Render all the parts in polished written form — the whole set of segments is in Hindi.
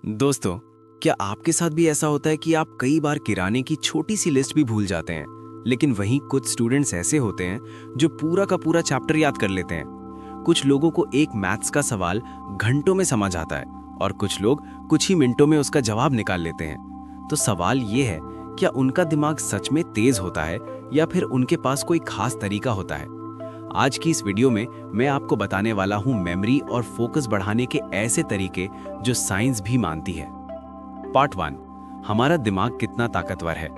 दोस्तों, क्या आपके साथ भी ऐसा होता है कि आप कई बार किराने की छोटी सी लिस्ट भी भूल जाते हैं, लेकिन वहीं कुछ स्टूडेंट्स ऐसे होते हैं जो पूरा का पूरा चैप्टर याद कर लेते हैं। कुछ लोगों को एक मैथ्स का सवाल घंटों में समझ आता है और कुछ लोग कुछ ही मिनटों में उसका जवाब निकाल लेते हैं। तो सवाल ये है, क्या उनका दिमाग सच में तेज होता है या फिर उनके पास कोई खास तरीका होता है? आज की इस वीडियो में मैं आपको बताने वाला हूं मेमोरी और फोकस बढ़ाने के ऐसे तरीके जो साइंस भी मानती है। पार्ट 1, हमारा दिमाग कितना ताकतवर है।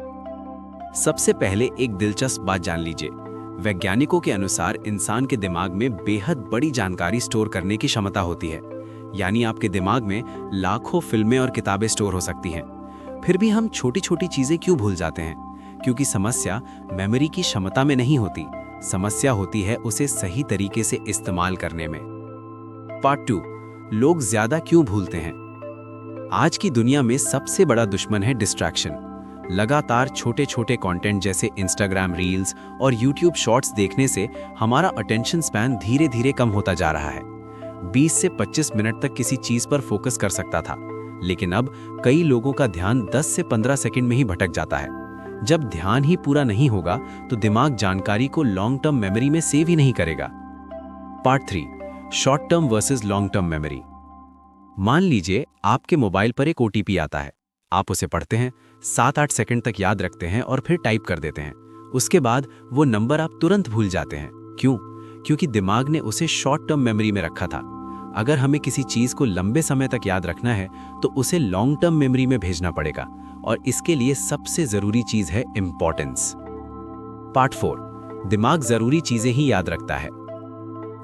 सबसे पहले एक दिलचस्प बात जान लीजिए। वैज्ञानिकों के अनुसार इंसान के दिमाग में बेहद बड़ी जानकारी स्टोर करने की क्षमता होती है। यानी आपके दिमाग में लाखों फिल्में और किताबें स्टोर हो सकती हैं। फिर भी हम छोटी छोटी चीजें क्यों भूल जाते हैं? क्योंकि समस्या मेमोरी की क्षमता में नहीं होती, समस्या होती है उसे सही तरीके से इस्तेमाल करने में। पार्ट 2, लोग ज्यादा क्यों भूलते हैं। आज की दुनिया में सबसे बड़ा दुश्मन है डिस्ट्रैक्शन। लगातार छोटे छोटे कंटेंट जैसे इंस्टाग्राम रील्स और यूट्यूब शॉर्ट्स देखने से हमारा अटेंशन स्पैन धीरे धीरे कम होता जा रहा है। 20 से 25 मिनट तक किसी चीज पर फोकस कर सकता था, लेकिन अब कई लोगों का ध्यान 10 से 15 सेकंड में ही भटक जाता है। जब ध्यान ही पूरा नहीं होगा तो दिमाग जानकारी को लॉन्ग टर्म मेमोरी में सेव ही नहीं करेगा। Part 3, short term versus long term memory. मान लीजिए आपके मोबाइल पर एक ओटीपी आता है, आप उसे पढ़ते हैं, 7-8 सेकंड तक याद रखते हैं और फिर टाइप कर देते हैं। उसके बाद वो नंबर आप तुरंत भूल जाते हैं। क्यों? क्योंकि दिमाग ने उसे शॉर्ट टर्म मेमोरी में रखा था। अगर हमें किसी चीज को लंबे समय तक याद रखना है तो उसे लॉन्ग टर्म मेमोरी में भेजना पड़ेगा, और इसके लिए सबसे जरूरी चीज है इंपॉर्टेंस। पार्ट 4, दिमाग जरूरी चीजें ही याद रखता है।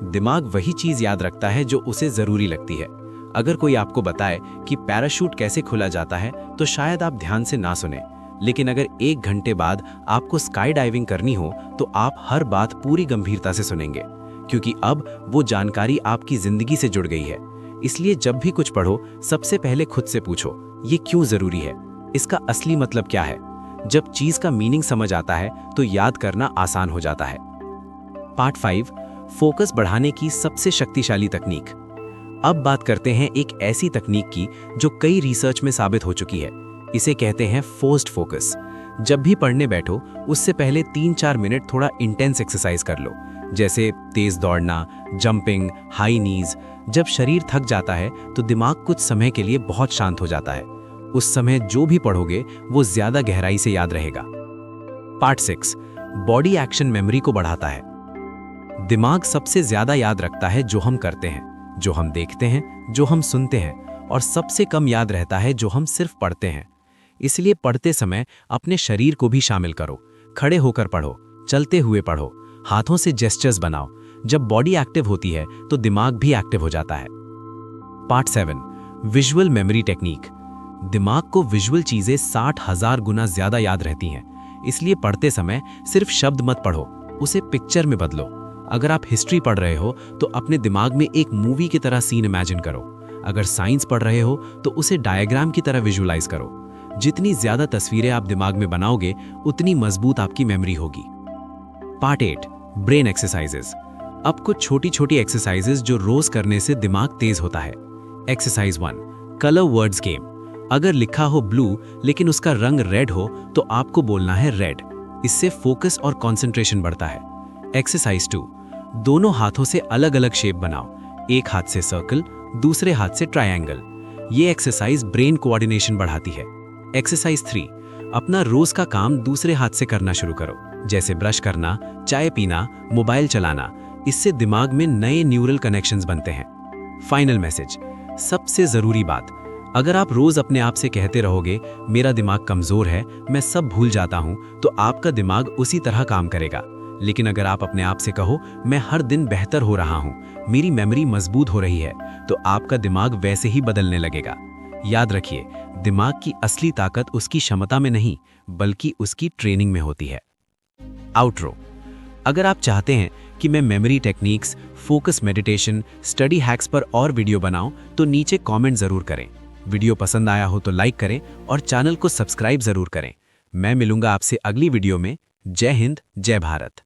दिमाग वही चीज याद रखता है जो उसे जरूरी लगती है। अगर कोई आपको बताए कि पैराशूट कैसे खुला जाता है तो शायद आप ध्यान से ना सुने, लेकिन अगर 1 घंटे बाद आपको स्काई डाइविंग करनी हो तो आप हर बात पूरी गंभीरता से सुनेंगे, क्योंकि अब वो जानकारी आपकी जिंदगी से जुड़ गई है। इसलिए जब भी कुछ पढ़ो, सबसे पहले खुद से पूछो, ये क्यों जरूरी है, इसका असली मतलब क्या है। जब चीज का मीनिंग समझ आता है तो याद करना आसान हो जाता है। पार्ट 5, फोकस बढ़ाने की सबसे शक्तिशाली तकनीक। अब बात करते हैं एक ऐसी तकनीक की जो कई रिसर्च में साबित हो चुकी है। इसे कहते हैं फोर्स्ड फोकस। जब भी पढ़ने बैठो उससे पहले 3-4 मिनट थोड़ा इंटेंस एक्सरसाइज कर लो, जैसे तेज दौड़ना, जंपिंग, हाई नीज। जब शरीर थक जाता है तो दिमाग कुछ समय के लिए बहुत शांत हो जाता है। उस समय जो भी पढ़ोगे वो ज्यादा गहराई से याद रहेगा। पार्ट 6, बॉडी एक्शन मेमोरी को बढ़ाता है। दिमाग सबसे ज्यादा याद रखता है जो हम करते हैं, जो हम देखते हैं, जो हम सुनते हैं, और सबसे कम याद रहता है जो हम सिर्फ पढ़ते हैं। इसलिए पढ़ते समय अपने शरीर को भी शामिल करो। खड़े होकर पढ़ो, चलते हुए पढ़ो, हाथों से जेस्चर्स बनाओ। जब बॉडी एक्टिव होती है तो दिमाग भी एक्टिव हो जाता है। Part 7, visual memory technique. दिमाग को विजुअल चीजें 60,000 गुना ज्यादा याद रहती हैं। इसलिए पढ़ते समय सिर्फ शब्द मत पढ़ो, उसे पिक्चर में बदलो। अगर आप हिस्ट्री पढ़ रहे हो तो अपने दिमाग में एक मूवी की तरह सीन इमेजिन करो। अगर साइंस पढ़ रहे हो तो उसे डायग्राम की तरह विजुअलाइज करो। जितनी ज्यादा तस्वीरें आप दिमाग में बनाओगे उतनी मजबूत आपकी मेमोरी होगी। Part 8, brain exercises. अब कुछ छोटी छोटी एक्सरसाइजेस जो रोज करने से दिमाग तेज होता है। Exercise 1, colour words game. अगर लिखा हो ब्लू लेकिन उसका रंग रेड हो तो आपको बोलना है रेड। इससे फोकस और कंसंट्रेशन बढ़ता है। एक्सरसाइज 2, दोनों हाथों से अलग अलग शेप बनाओ। एक हाथ से सर्कल, दूसरे हाथ से ट्रायंगल। ये एक्सरसाइज ब्रेन कोऑर्डिनेशन बढ़ाती है। एक्सरसाइज 3, अपना रोज का काम दूसरे हाथ से करना शुरू करो, जैसे ब्रश करना, चाय पीना, मोबाइल चलाना। इससे दिमाग में नए न्यूरल कनेक्शंस बनते हैं। फाइनल मैसेज, सबसे जरूरी बात, अगर आप रोज अपने आप से कहते रहोगे मेरा दिमाग कमजोर है, मैं सब भूल जाता हूं, तो आपका दिमाग उसी तरह काम करेगा। लेकिन अगर आप अपने आप से कहो मैं हर दिन बेहतर हो रहा हूं, मेरी मेमोरी मजबूत हो रही है, तो आपका दिमाग वैसे ही बदलने लगेगा। याद रखिए, दिमाग की असली ताकत उसकी क्षमता में नहीं बल्कि उसकी ट्रेनिंग में होती है। आउटरो, अगर आप चाहते हैं कि मैं memory techniques, focus meditation, study hacks पर और वीडियो बनाऊं तो नीचे कमेंट जरूर करें। वीडियो पसंद आया हो तो लाइक करें और चैनल को सब्सक्राइब जरूर करें। मैं मिलूंगा आपसे अगली वीडियो में। जय हिंद, जय भारत।